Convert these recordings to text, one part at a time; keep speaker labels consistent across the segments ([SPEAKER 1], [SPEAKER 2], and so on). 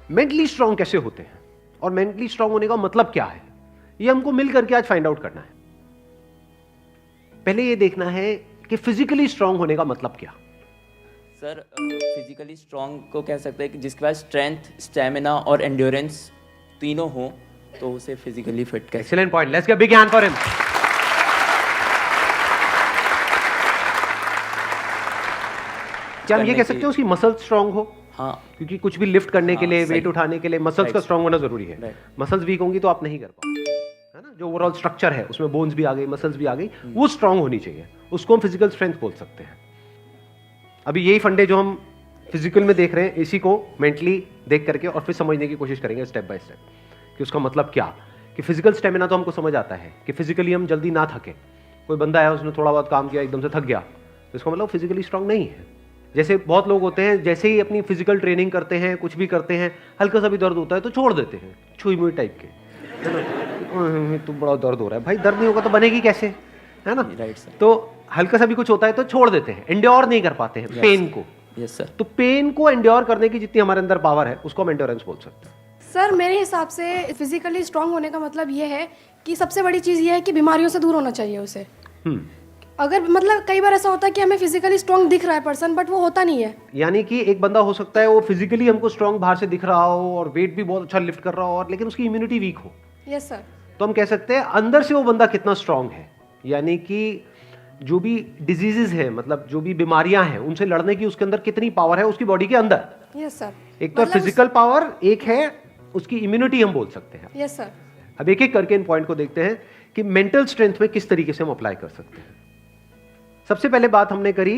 [SPEAKER 1] Mentally strong कैसे होते हैं और मेंटली स्ट्रांग होने का मतलब क्या है, ये हमको मिल करके आज फाइंड आउट करना है। पहले ये देखना है कि फिजिकली स्ट्रांग होने का मतलब क्या।
[SPEAKER 2] सर फिजिकली स्ट्रांग को कह सकते हैं कि जिसके पास स्ट्रेंथ, स्टेमिना और एंड्योरेंस तीनों हो तो उसे फिजिकली फिट कह।
[SPEAKER 1] Excellent point, let's give big hand for him. क्या हम ये कह सकते हैं उसकी मसल स्ट्रांग हो?
[SPEAKER 2] हाँ,
[SPEAKER 1] क्योंकि कुछ भी लिफ्ट करने के लिए,
[SPEAKER 2] सही।
[SPEAKER 1] वेट उठाने के लिए मसल्स का स्ट्रांग होना जरूरी है। मसल्स वीक होंगी तो आप नहीं कर पाओगे, है ना। जो ओवरऑल स्ट्रक्चर है उसमें बोन्स भी आ गई, मसल्स भी आ गई, वो स्ट्रांग होनी चाहिए, उसको हम फिजिकल स्ट्रेंथ बोल सकते हैं। अभी यही फंडे जो हम फिजिकल में देख रहे हैं, इसी को मेंटली देख करके और फिर समझने की कोशिश करेंगे स्टेप बाय स्टेप कि उसका मतलब क्या। कि फिजिकल स्टेमिना तो हमको समझ आता है कि फिजिकली हम जल्दी ना थके। कोई बंदा है उसने थोड़ा बहुत काम किया एकदम से थक गया तो इसका मतलब फिजिकली स्ट्रांग नहीं है। जैसे बहुत लोग होते हैं, जैसे ही अपनी फिजिकल ट्रेनिंग करते हैं, कुछ भी करते हैं, हल्का सा भी दर्द होता है तो छोड़ देते हैं, छुई मुई टाइप के, है ना। तो बड़ा दर्द हो रहा है, भाई दर्द नहीं होगा तो बनेगी कैसे, है ना।
[SPEAKER 2] Right sir.
[SPEAKER 1] तो हल्का सा भी कुछ होता है तो छोड़ देते हैं, एंड्योर नहीं कर पाते हैं पेन को।
[SPEAKER 2] Yes sir.
[SPEAKER 1] तो पेन को एंड्योर करने की जितनी हमारे अंदर पावर है उसको हम एंड्योरेंस बोल सकते हैं।
[SPEAKER 3] सर मेरे हिसाब से फिजिकली स्ट्रांग होने का मतलब ये है कि सबसे बड़ी चीज़ ये है कि बीमारियों से दूर होना चाहिए उसे। अगर मतलब कई बार ऐसा होता है कि हमें फिजिकली स्ट्रांग दिख रहा है पर्सन, बट वो होता नहीं है।
[SPEAKER 1] यानी कि एक बंदा हो सकता है वो फिजिकली हमको स्ट्रांग बाहर से दिख रहा हो और वेट भी बहुत अच्छा लिफ्ट कर रहा हो, और लेकिन उसकी इम्यूनिटी वीक हो।
[SPEAKER 3] Yes sir.
[SPEAKER 1] तो हम कह सकते हैं अंदर से वो बंदा कितना स्ट्रांग है। यानी कि जो भी डिजीजेज है, मतलब जो भी बीमारियां हैं, उनसे लड़ने की उसके अंदर कितनी पावर है उसकी बॉडी के अंदर।
[SPEAKER 3] Yes sir.
[SPEAKER 1] एक तो फिजिकल पावर, एक है उसकी इम्यूनिटी हम बोल सकते हैं।
[SPEAKER 3] Yes sir.
[SPEAKER 1] अब एक एक करके इन पॉइंट को देखते हैं कि मेंटल स्ट्रेंथ में किस तरीके से हम अप्लाई कर सकते हैं। सबसे पहले बात हमने करी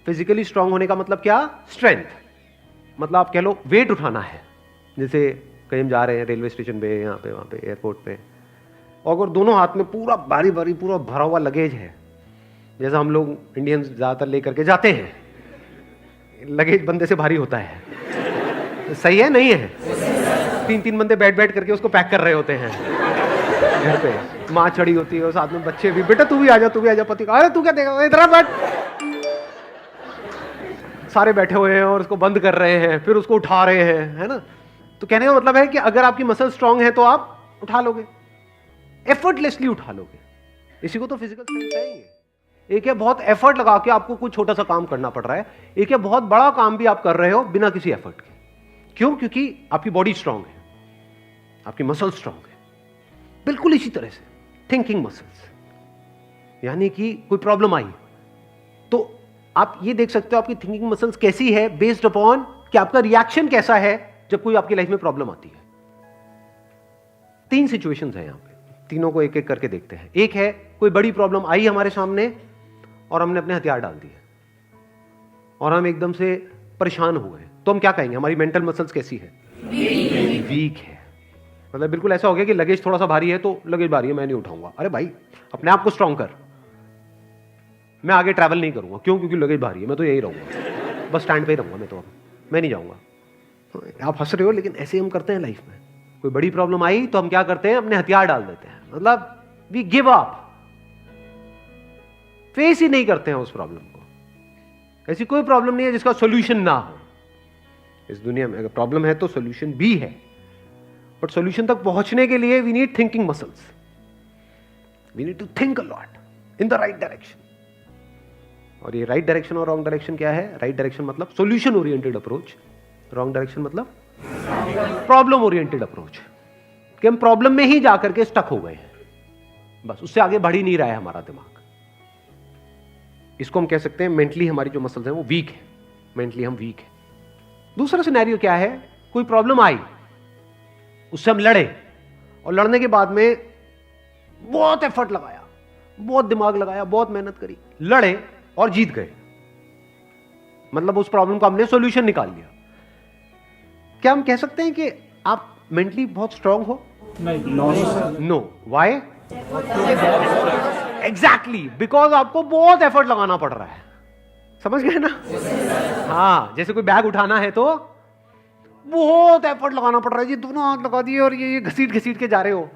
[SPEAKER 1] फिजिकली स्ट्रांग होने का मतलब क्या, स्ट्रेंथ। मतलब आप कह लो वेट उठाना है। जैसे कहीं हम जा रहे हैं रेलवे स्टेशन पे, यहाँ पे, वहाँ पे, एयरपोर्ट पे, और अगर दोनों हाथ में पूरा भारी भारी पूरा भरा हुआ लगेज है, जैसा हम लोग इंडियंस ज़्यादातर लेकर के जाते हैं, लगेज बंदे से भारी होता है, तो सही है नहीं है? 3-3 बंदे बैठ बैठ करके उसको पैक कर रहे होते हैं घर पे, माँ चढ़ी होती है और साथ में बच्चे भी, बेटा तू भी आ जा, तू भी आ जा, पति का, अरे तू क्या देगा, इधर बैठ। सारे बैठे हुए हैं और उसको बंद कर रहे हैं, फिर उसको उठा रहे हैं, है ना। तो कहने का मतलब है कि अगर आपकी मसल स्ट्रांग है तो आप उठा लोगे, एफर्टलेसली उठा लोगे। इसी को तो फिजिकल स्ट्रेंथ कहेंगे। एक है बहुत एफर्ट लगा के आपको कोई छोटा सा काम करना पड़ रहा है, एक है बहुत बड़ा काम भी आप कर रहे हो बिना किसी एफर्ट के। क्यों? क्योंकि आपकी बॉडी स्ट्रांग है, आपकी मसल स्ट्रांग है। बिल्कुल इसी तरह से थिंकिंग मसल्स, यानी कि कोई प्रॉब्लम आई तो आप ये देख सकते हो आपकी थिंकिंग मसल्स कैसी है, बेस्ड अपॉन कि आपका रिएक्शन कैसा है जब कोई आपकी लाइफ में प्रॉब्लम आती है। 3 सिचुएशंस हैं यहां पे, तीनों को एक एक करके देखते हैं। एक है कोई बड़ी प्रॉब्लम आई हमारे सामने और हमने अपने हथियार डाल दिए और हम एकदम से परेशान हो गए, तो हम क्या कहेंगे, हमारी मेंटल मसल्स कैसी है, वीक है। मतलब बिल्कुल ऐसा हो गया कि लगेज थोड़ा सा भारी है तो लगेज भारी है, मैं नहीं उठाऊंगा। अरे भाई अपने आप को स्ट्रांग कर, मैं आगे ट्रैवल नहीं करूंगा। क्यों? क्योंकि लगेज भारी है, मैं तो यही रहूंगा, बस स्टैंड पे ही रहूंगा, मैं नहीं जाऊंगा। आप हंस रहे हो लेकिन ऐसे हम करते हैं लाइफ में। कोई बड़ी प्रॉब्लम आई तो हम क्या करते हैं, अपने हथियार डाल देते हैं, मतलब वी गिव अप, फेस ही नहीं करते हैं उस प्रॉब्लम को। ऐसी कोई प्रॉब्लम नहीं है जिसका सॉल्यूशन ना हो इस दुनिया में। अगर प्रॉब्लम है तो सॉल्यूशन भी है, बट सॉल्यूशन तक पहुंचने के लिए we need thinking muscles, we need to think a lot in the right direction. और ये राइट डायरेक्शन और रॉन्ग डायरेक्शन क्या है? राइट डायरेक्शन मतलब solution oriented approach, wrong direction मतलब प्रॉब्लम ओरिएंटेड अप्रोच, कि हम प्रॉब्लम में ही जाकर के स्टक हो गए हैं, बस उससे आगे बढ़ ही नहीं रहा है हमारा दिमाग। इसको हम कह सकते हैं मेंटली हमारी जो मसल्स हैं वो वीक है, मेंटली हम वीक है। दूसरा सिनेरियो क्या है, कोई प्रॉब्लम आई, उससे हम लड़े और लड़ने के बाद में बहुत एफर्ट लगाया, बहुत दिमाग लगाया, बहुत मेहनत करी, लड़े और जीत गए, मतलब उस प्रॉब्लम का हमने सॉल्यूशन निकाल लिया। क्या हम कह सकते हैं कि आप मेंटली बहुत स्ट्रांग हो? नहीं, नो। व्हाई? एग्जैक्टली, बिकॉज आपको बहुत एफर्ट लगाना पड़ रहा है। समझ गए ना? हाँ, जैसे कोई बैग उठाना है तो बहुत एफर्ट लगाना पड़ रहा है जी, दोनों हाथ लगा दिए और ये घसीट घसीट के जा रहे हो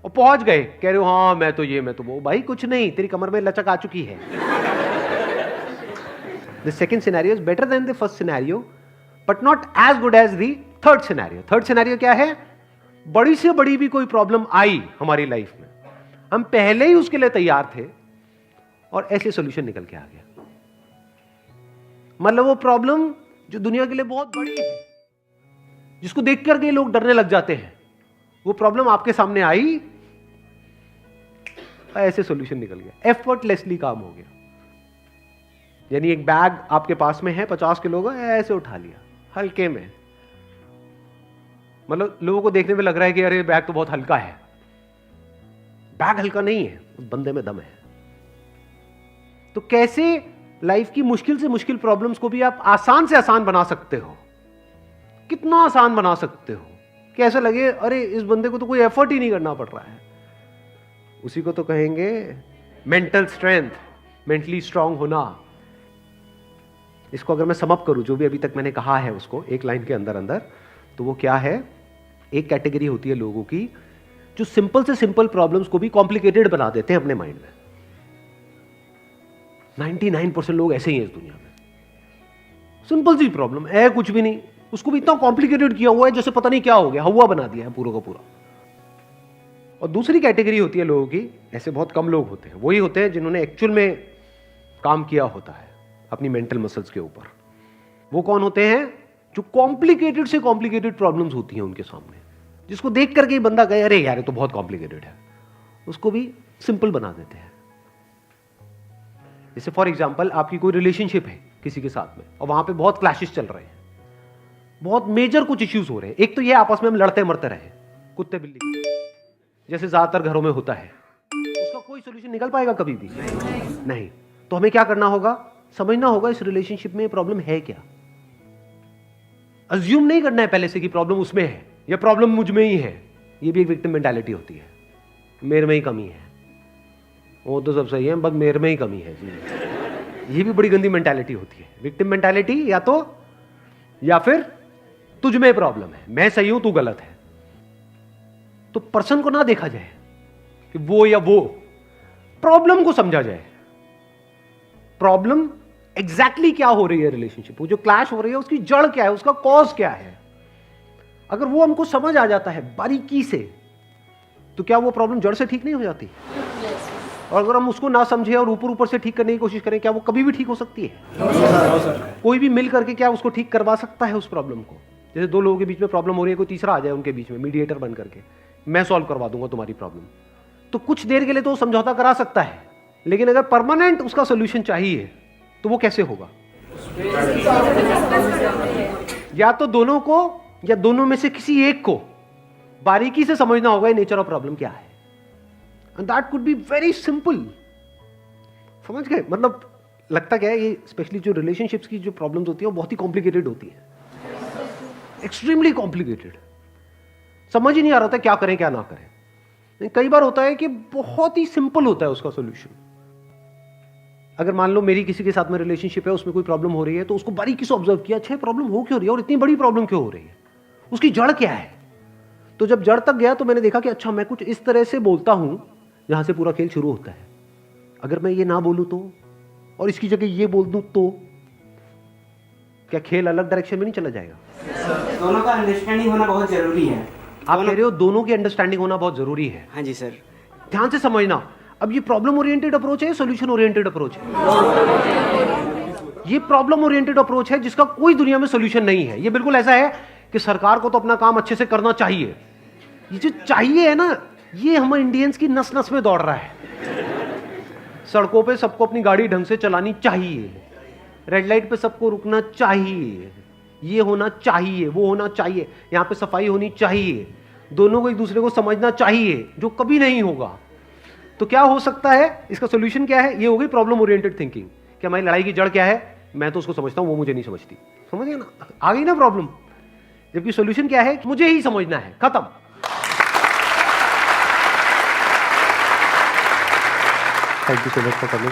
[SPEAKER 1] और पहुंच गए, कह रहे हो हाँ मैं तो ये, मैं तो वो। भाई कुछ नहीं, तेरी कमर में लचक आ चुकी है। The second scenario is better than the first scenario, but not as good as the third scenario क्या है? बड़ी से बड़ी भी कोई प्रॉब्लम आई हमारी लाइफ में, हम पहले ही उसके लिए तैयार थे और ऐसे सॉल्यूशन निकल के आ गया। मतलब वो प्रॉब्लम जो दुनिया के लिए बहुत बड़ी है, जिसको देख करके लोग डरने लग जाते हैं, वो प्रॉब्लम आपके सामने आई, ऐसे सॉल्यूशन निकल गया, एफर्टलेसली काम हो गया। यानी एक बैग आपके पास में है 50 किलो का, ऐसे उठा लिया हल्के में। मतलब लोगों को देखने में लग रहा है कि अरे बैग तो बहुत हल्का है। बैग हल्का नहीं है, उस बंदे में दम है। तो कैसे लाइफ की मुश्किल से मुश्किल प्रॉब्लम्स को भी आप आसान से आसान बना सकते हो? कितना आसान बना सकते हो कि ऐसा लगे अरे इस बंदे को तो कोई एफर्ट ही नहीं करना पड़ रहा है। उसी को तो कहेंगे मेंटल स्ट्रेंथ, मेंटली स्ट्रांग होना। इसको अगर मैं समअप करूं, जो भी अभी तक मैंने कहा है उसको एक लाइन के अंदर अंदर, तो वो क्या है? एक कैटेगरी होती है लोगों की जो सिंपल से सिंपल प्रॉब्लम्स को भी कॉम्प्लिकेटेड बना देते हैं अपने माइंड में। 99% लोग ऐसे ही हैं इस दुनिया में। सिंपल सी प्रॉब्लम है, कुछ भी नहीं, उसको भी इतना कॉम्प्लिकेटेड किया हुआ है जैसे पता नहीं क्या हो गया, हवा बना दिया है पूरा का पूरा। और दूसरी कैटेगरी होती है लोगों की, ऐसे बहुत कम लोग होते हैं, वही होते हैं जिन्होंने एक्चुअल में काम किया होता है अपनी मेंटल मसल्स के ऊपर। वो कौन होते हैं? जो कॉम्प्लिकेटेड से कॉम्प्लिकेटेड प्रॉब्लम्स होती हैं उनके सामने, जिसको देख करके ही बंदा कहे अरे यार ये तो बहुत कॉम्प्लिकेटेड है, उसको भी सिंपल बना देते हैं। जैसे फॉर एग्जांपल आपकी कोई रिलेशनशिप है किसी के साथ में और वहां पे बहुत क्लैशेस चल रहे हैं, बहुत मेजर कुछ इश्यूज हो रहे हैं। एक तो ये आपस में हम लड़ते मरते रहे कुत्ते बिल्ली, जैसे ज्यादातर घरों में होता है, उसका कोई सोल्यूशन निकल पाएगा कभी भी? नहीं। तो हमें क्या करना होगा? समझना होगा इस रिलेशनशिप में प्रॉब्लम है क्या। अज्यूम नहीं करना है पहले से कि प्रॉब्लम उसमें है या प्रॉब्लम मुझ में ही है। ये भी एक विक्टिम मेंटालिटी होती है, मेरे में ही कमी है, वो तो सब सही है बस मेरे में ही कमी है जी। ये भी बड़ी गंदी मेंटालिटी होती है, विक्टिम मेंटालिटी। या फिर तुझ में प्रॉब्लम है, मैं सही हूं तू गलत है। तो पर्सन को ना देखा जाए कि वो या वो, प्रॉब्लम को समझा जाए। प्रॉब्लम एग्जैक्टली क्या हो रही है रिलेशनशिप, वो जो क्लैश हो रही है उसकी जड़ क्या है, उसका कॉज क्या है। अगर वो हमको समझ आ जाता है बारीकी से, तो क्या वो प्रॉब्लम जड़ से ठीक नहीं हो जाती? और अगर हम उसको ना समझे और ऊपर ऊपर से ठीक करने की कोशिश करें, क्या वो कभी भी ठीक हो सकती है? कोई भी मिल करके क्या उसको ठीक करवा सकता है उस प्रॉब्लम को? जैसे दो लोगों के बीच में प्रॉब्लम हो रही है, कोई तीसरा आ जाए उनके बीच में मीडिएटर बन करके, मैं सॉल्व करवा दूंगा तुम्हारी प्रॉब्लम, तो कुछ देर के लिए तो वो समझौता करा सकता है, लेकिन अगर परमानेंट उसका सोल्यूशन चाहिए तो वो कैसे होगा? या तो दोनों को या दोनों में से किसी एक को बारीकी से समझना होगा नेचर ऑफ प्रॉब्लम क्या है, and that could be very simple. समझ गए? मतलब लगता क्या है, ये स्पेशली जो रिलेशनशिप्स की जो प्रॉब्लम्स होती है वो बहुत ही कॉम्प्लिकेटेड होती है, एक्सट्रीमली कॉम्प्लिकेटेड। समझ ही नहीं आ रहा था क्या करें क्या ना करें। कई बार होता है कि बहुत ही सिंपल होता है उसका सोल्यूशन। अगर मान लो मेरी किसी के साथ में रिलेशनशिप है, उसमें कोई प्रॉब्लम हो रही है, तो उसको बारीकी से ऑब्जर्व किया, अच्छा प्रॉब्लम हो क्यों रही है और इतनी बड़ी प्रॉब्लम क्यों हो रही है, उसकी जड़ क्या है। तो जब जड़ तक गया तो मैंने देखा कि अच्छा मैं कुछ इस तरह से बोलता हूं जहां से पूरा खेल शुरू होता है। अगर मैं ये ना बोलूं तो, और इसकी जगह ये बोल दूं तो क्या खेल अलग डायरेक्शन में नहीं चला जाएगा?
[SPEAKER 4] दोनों का अंडरस्टैंडिंग होना बहुत जरूरी है।
[SPEAKER 1] आप कह रहे हो दोनों की अंडरस्टैंडिंग होना बहुत जरूरी है?
[SPEAKER 4] हाँ जी सर।
[SPEAKER 1] ध्यान से समझना, अब ये प्रॉब्लम ओरिएंटेड अप्रोच है, सॉल्यूशन ओरिएंटेड अप्रोच है? ये प्रॉब्लम ओरिएंटेड अप्रोच है जिसका कोई दुनिया में सॉल्यूशन नहीं है। ये बिल्कुल ऐसा है कि सरकार को तो अपना काम अच्छे से करना चाहिए, ये जो चाहिए है ना, ये हम इंडियंस की नस नस में दौड़ रहा है। सड़कों पे सबको अपनी गाड़ी ढंग से चलानी चाहिए, रेड लाइट पे सबको रुकना चाहिए, ये होना चाहिए, वो होना चाहिए, यहाँ पे सफाई होनी चाहिए, दोनों को एक दूसरे को समझना चाहिए, जो कभी नहीं होगा। तो क्या हो सकता है, इसका सोल्यूशन क्या है? ये हो गई प्रॉब्लम ओरिएंटेड थिंकिंग कि हमारी लड़ाई की जड़ क्या है, मैं तो उसको समझता हूं वो मुझे नहीं समझती। समझ गए ना? आ गई ना प्रॉब्लम। जबकि सोल्यूशन क्या है? मुझे ही समझना है, खत्म। Thank you so much for coming.